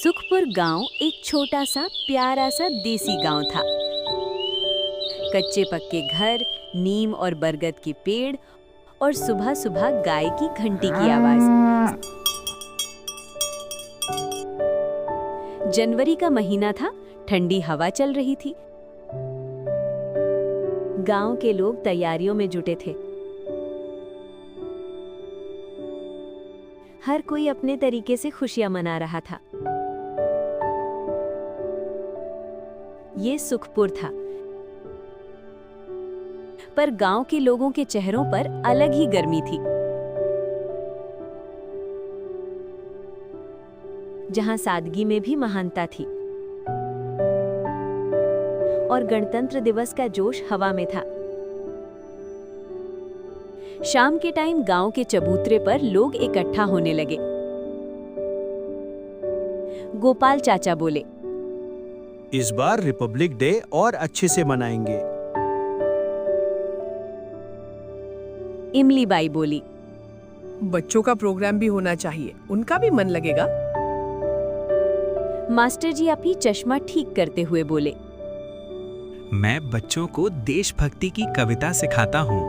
सुखपुर गांव एक छोटा सा प्यारा सा देसी गांव था। कच्चे पक्के घर, नीम और बरगद के पेड़ और सुबह सुबह गाय की घंटी की आवाज। जनवरी का महीना था, ठंडी हवा चल रही थी। गांव के लोग तैयारियों में जुटे थे। हर कोई अपने तरीके से खुशियां मना रहा था। ये सुखपुर था, पर गांव के लोगों के चेहरों पर अलग ही गर्मी थी। जहां सादगी में भी महानता थी और गणतंत्र दिवस का जोश हवा में था। शाम के टाइम गांव के चबूतरे पर लोग इकट्ठा होने लगे। गोपाल चाचा बोले, इस बार रिपब्लिक डे और अच्छे से मनाएंगे। इमली बाई बोली, बच्चों का प्रोग्राम भी होना चाहिए, उनका भी मन लगेगा। मास्टर जी अपनी चश्मा ठीक करते हुए बोले, मैं बच्चों को देशभक्ति की कविता सिखाता हूँ।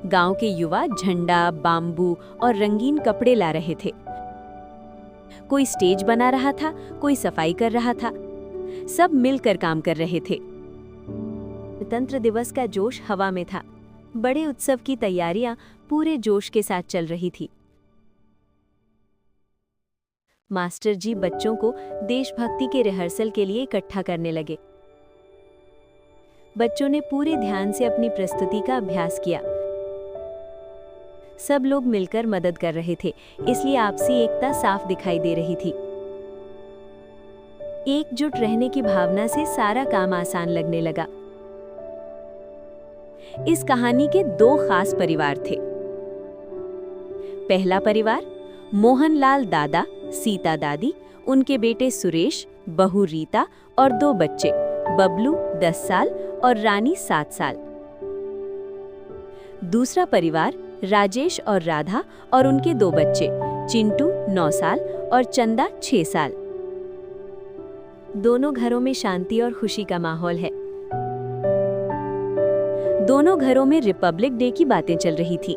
गांव के युवा झंडा, बाम्बू और रंगीन कपड़े ला रहे थे। कोई स्टेज बना रहा था, कोई सफाई कर रहा था। सब मिलकर काम कर रहे थे। गणतंत्र दिवस का जोश हवा में था। बड़े उत्सव की तैयारियां पूरे जोश के साथ चल रही थी। मास्टर जी बच्चों को देशभक्ति के रिहर्सल के लिए इकट्ठा करने लगे। बच्चों ने पूरे ध्यान से अपनी प्रस्तुति का अभ्यास किया। सब लोग मिलकर मदद कर रहे थे, इसलिए आपसी एकता साफ दिखाई दे रही थी। एकजुट रहने की भावना से सारा काम आसान लगने लगा। इस कहानी के दो खास परिवार थे। पहला परिवार, मोहनलाल दादा, सीता दादी, उनके बेटे सुरेश, बहू रीता और दो बच्चे, बबलू 10 साल और रानी 7 साल। दूसरा परिवार, राजेश और राधा और उनके दो बच्चे, चिंटू 9 साल और चंदा 6 साल। दोनों घरों में शांति और खुशी का माहौल है। दोनों घरों में रिपब्लिक डे की बातें चल रही थी।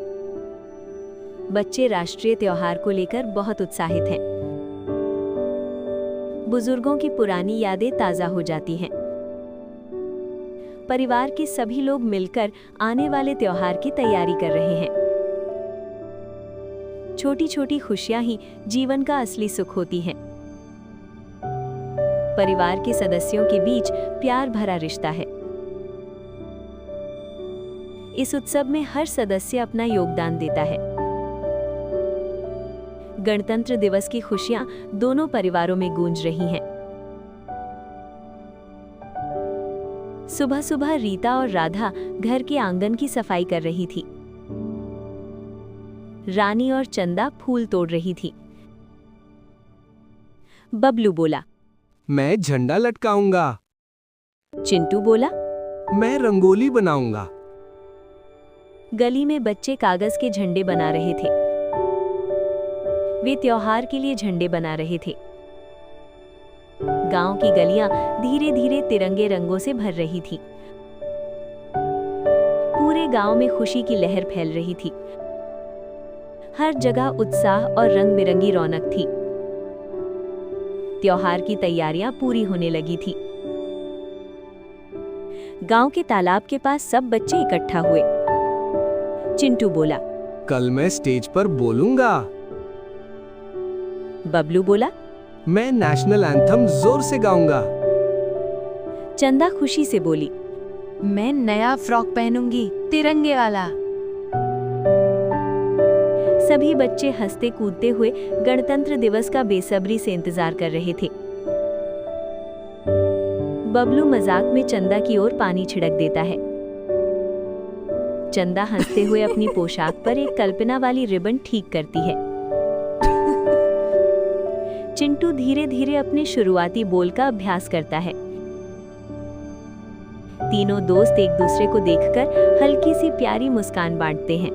बच्चे राष्ट्रीय त्योहार को लेकर बहुत उत्साहित हैं। बुजुर्गों की पुरानी यादें ताजा हो जाती हैं। परिवार के सभी लोग मिलकर आने वाले त्योहार की तैयारी कर रहे हैं। छोटी छोटी खुशियां ही जीवन का असली सुख होती हैं। परिवार के सदस्यों के बीच प्यार भरा रिश्ता है। इस उत्सव में हर सदस्य अपना योगदान देता है। गणतंत्र दिवस की खुशियां दोनों परिवारों में गूंज रही हैं। सुबह सुबह रीता और राधा घर के आंगन की सफाई कर रही थी। रानी और चंदा फूल तोड़ रही थी। बबलू बोला, मैं झंडा लटकाऊंगा। चिंटू बोला, मैं रंगोली बनाऊंगा। गली में बच्चे कागज के झंडे बना रहे थे। वे त्योहार के लिए झंडे बना रहे थे। गांव की गलियां धीरे धीरे तिरंगे रंगों से भर रही थी। पूरे गांव में खुशी की लहर फैल रही थी। हर जगह उत्साह और रंग बिरंगी रौनक थी। त्योहार की तैयारियां पूरी होने लगी थी। गांव के तालाब के पास सब बच्चे इकट्ठा हुए। चिंटू बोला, कल मैं स्टेज पर बोलूंगा। बबलू बोला, मैं नेशनल एंथम जोर से गाऊंगा। चंदा खुशी से बोली, मैं नया फ्रॉक पहनूंगी, तिरंगे वाला। सभी बच्चे हंसते कूदते हुए गणतंत्र दिवस का बेसब्री से इंतजार कर रहे थे। बबलू मजाक में चंदा की ओर पानी छिड़क देता है। चंदा हंसते हुए अपनी पोशाक पर एक कल्पना वाली रिबन ठीक करती है। चिंटू धीरे धीरे अपने शुरुआती बोल का अभ्यास करता है। तीनों दोस्त एक दूसरे को देखकर हल्की सी प्यारी मुस्कान बांटते हैं।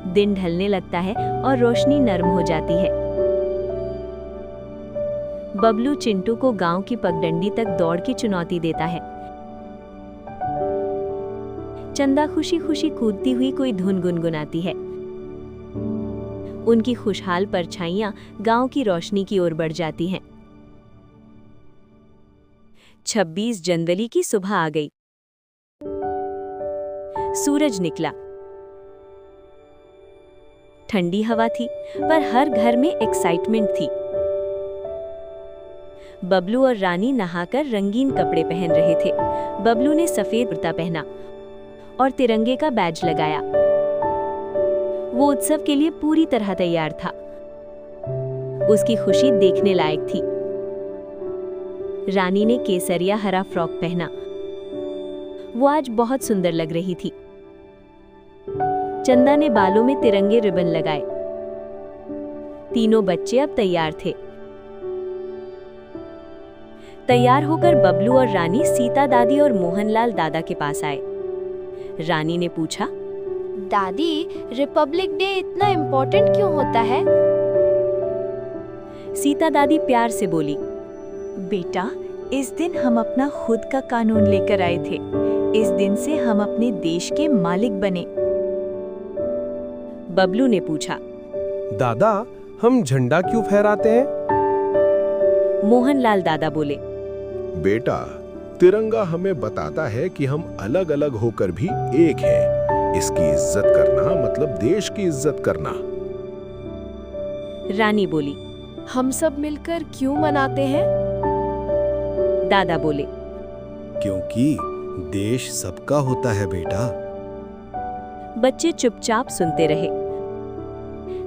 दिन ढलने लगता है और रोशनी नर्म हो जाती है। बबलू चिंटू को गांव की पगडंडी तक दौड़ की चुनौती देता है। चंदा खुशी खुशी कूदती हुई कोई धुन गुनगुनाती है। उनकी खुशहाल परछाइयां गांव की रोशनी की ओर बढ़ जाती हैं। 26 जनवरी की सुबह आ गई। सूरज निकला। ठंडी हवा थी, पर हर घर में एक्साइटमेंट थी। बबलू और रानी नहाकर रंगीन कपड़े पहन रहे थे। बबलू ने सफेद कुर्ता पहना और तिरंगे का बैज लगाया। वो उत्सव के लिए पूरी तरह तैयार था। उसकी खुशी देखने लायक थी। रानी ने केसरिया हरा फ्रॉक पहना। वो आज बहुत सुंदर लग रही थी। चंदा ने बालों में तिरंगे रिबन लगाए। तीनों बच्चे अब तैयार थे। तैयार होकर बबलू और रानी सीता दादी और मोहनलाल दादा के पास आए। रानी ने पूछा, दादी, रिपब्लिक डे इतना इम्पोर्टेंट क्यों होता है? सीता दादी प्यार से बोली, बेटा, इस दिन हम अपना खुद का कानून लेकर आए थे। इस दिन से हम अपने देश के मालिक बने। बबलू ने पूछा, दादा, हम झंडा क्यों फहराते हैं? मोहनलाल दादा बोले, बेटा, तिरंगा हमें बताता है कि हम अलग अलग होकर भी एक हैं। इसकी इज्जत करना मतलब देश की इज्जत करना। रानी बोली, हम सब मिलकर क्यों मनाते हैं? दादा बोले, क्योंकि देश सबका होता है बेटा। बच्चे चुपचाप सुनते रहे।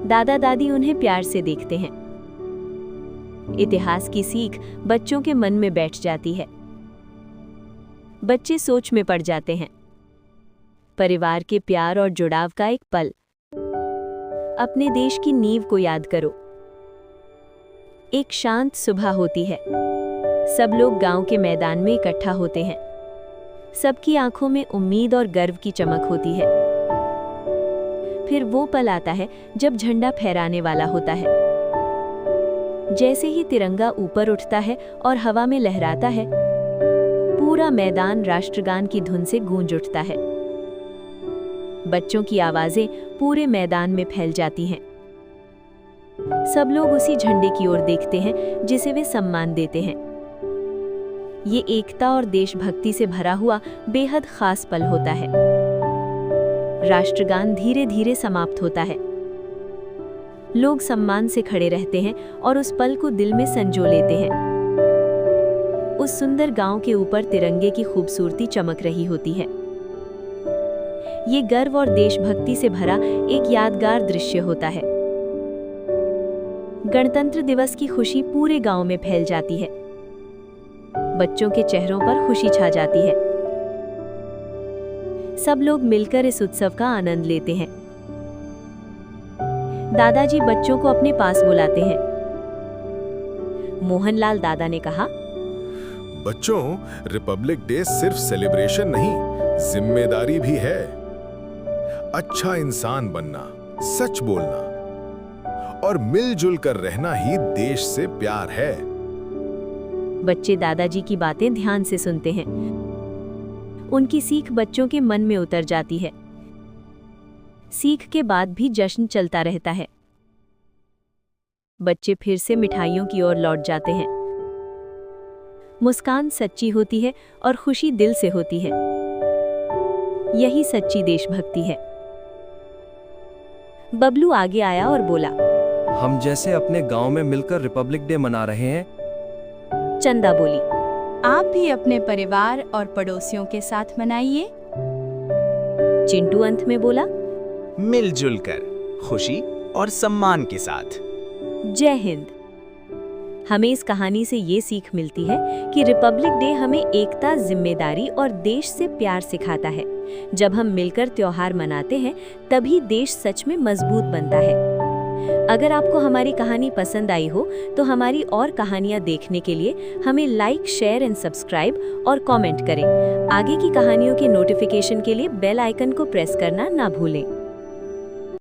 दादा दादी उन्हें प्यार से देखते हैं। इतिहास की सीख बच्चों के मन में बैठ जाती है। बच्चे सोच में पड़ जाते हैं। परिवार के प्यार और जुड़ाव का एक पल। अपने देश की नींव को याद करो। एक शांत सुबह होती है। सब लोग गांव के मैदान में इकट्ठा होते हैं। सबकी आंखों में उम्मीद और गर्व की चमक होती है। फिर वो पल आता है जब झंडा फहराने वाला होता है। जैसे ही तिरंगा ऊपर उठता है और हवा में लहराता है, पूरा मैदान राष्ट्रगान की धुन से गूंज उठता है। बच्चों की आवाजें पूरे मैदान में फैल जाती हैं। सब लोग उसी झंडे की ओर देखते हैं जिसे वे सम्मान देते हैं। ये एकता और देशभक्ति से भरा हुआ बेहद खास पल होता है। राष्ट्रगान धीरे धीरे समाप्त होता है। लोग सम्मान से खड़े रहते हैं और उस पल को दिल में संजो लेते हैं। उस सुंदर गांव के ऊपर तिरंगे की खूबसूरती चमक रही होती है। ये गर्व और देशभक्ति से भरा एक यादगार दृश्य होता है। गणतंत्र दिवस की खुशी पूरे गांव में फैल जाती है। बच्चों के चेहरों पर खुशी छा जाती है। सब लोग मिलकर इस उत्सव का आनंद लेते हैं। दादाजी बच्चों को अपने पास बुलाते हैं। मोहनलाल दादा ने कहा, बच्चों, रिपब्लिक डे सिर्फ सेलिब्रेशन नहीं, जिम्मेदारी भी है। अच्छा इंसान बनना, सच बोलना और मिलजुल कर रहना ही देश से प्यार है। बच्चे दादाजी की बातें ध्यान से सुनते हैं। उनकी सीख बच्चों के मन में उतर जाती है। सीख के बाद भी जश्न चलता रहता है। बच्चे फिर से मिठाइयों की ओर लौट जाते हैं। मुस्कान सच्ची होती है और खुशी दिल से होती है। यही सच्ची देशभक्ति है। बबलू आगे आया और बोला, हम जैसे अपने गांव में मिलकर रिपब्लिक डे मना रहे हैं। चंदा बोली, आप भी अपने परिवार और पड़ोसियों के साथ मनाइए। चिंटू अंत में बोला, मिलजुल कर, खुशी और सम्मान के साथ। जय हिंद। हमें इस कहानी से ये सीख मिलती है कि रिपब्लिक डे हमें एकता, जिम्मेदारी और देश से प्यार सिखाता है। जब हम मिलकर त्योहार मनाते हैं, तभी देश सच में मजबूत बनता है। अगर आपको हमारी कहानी पसंद आई हो तो हमारी और कहानियाँ देखने के लिए हमें लाइक, शेयर एंड सब्सक्राइब और कमेंट करें। आगे की कहानियों के नोटिफिकेशन के लिए बेल आइकन को प्रेस करना ना भूलें।